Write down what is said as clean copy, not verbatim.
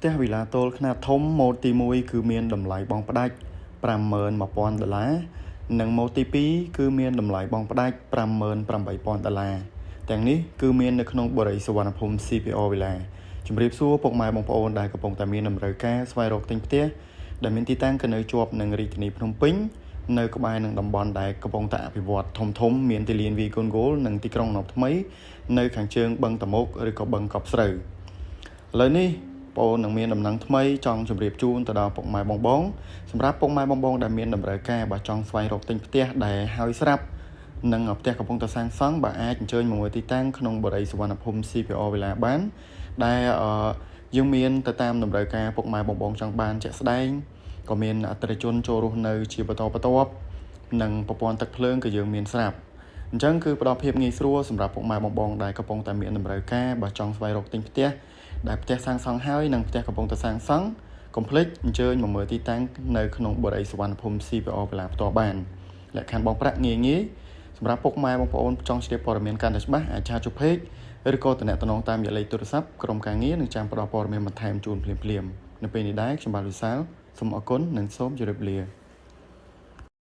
ទះវិឡាតូលខ្នាតធំម៉ូតទី1គឺមានតម្លៃបងផ្ដាច់ $51,000 និងម៉ូតទី2គឺមានតម្លៃបងផ្ដាច់ $58,000 ទាំងនេះគឺមាននៅក្នុងបរិយាសុវណ្ណភូមិ CPO Villa ជំរាបសួរពុកម៉ែបងប្អូនដែលកំពុងតែមានតម្រូវការស្វែងរកទិញផ្ទះដែលមានទីតាំងនៅជាប់នឹងរាជធានីភ្នំពេញនៅក្បែរនឹងតំបន់ដែលកំពុងតែអភិវឌ្ឍធំមានទីលានវាយកូនហ្គោលនិងទីក្រុងណប់ថ្មីនៅខាងជើងបឹងតមុកឬក៏បឹងកប់ស្រូវឥឡូវនេះបងប្អូននឹងមានដំណឹងថ្មីចង់ជម្រាបជូនទៅដល់ពុកម៉ែបងសម្រាប់ពុកម៉ែបងដែលមានតម្រូវការបើចង់ស្វែងរកទិញផ្ទះដែលហើយស្រាប់និងផ្ទះកំពុងតែសាងសង់បើអាចអញ្ជើញមកមើលទីតាំងក្នុងបរិយាសុវណ្ណភូមិ CPO Villa បានដែលយើងមានទៅតាមតម្រូវការពុកម៉ែបងចង់បានជាក់ស្ដែងក៏មានអតិថិជនចូលរស់នៅជាបន្តបន្ទាប់និងប្រព័ន្ធទឹកភ្លើងក៏យើងមានស្រាប់អញ្ចឹងគឺផ្ដល់ភាពងាយស្រួលសម្រាប់ពុកម៉ែបងដែលកំពុងតែមានតម្រូវការបើចង់ស្វែងរកទិញផ្ទះដែលផ្ទះសាងសង់ហើយនិងផ្ទះកំពុងតែសាងសង់កុំភ្លេចអញ្ជើញមកមើលទីតាំងនៅក្នុងបរិយាសុវណ្ណភូមិ CPO Villa ផ្ទាល់បានលក្ខខណ្ឌបងប្រាក់ងាយសម្រាប់ពុកម៉ែបងប្អូនចង់ជ្រាបព័ត៌មានកាន់តែច្បាស់អាចឆាតជួបពេកឬក៏តំណតាមរយៈលេខទូរស័ព្ទក្រុមការងារនឹងចាំផ្ដល់ព័ត៌មានបន្ថែមជូនភ្លាមនៅពេលនេះដែរខ្ញុំបាទលូសាលសូមអរគុណនិងសូមជម្រាបលា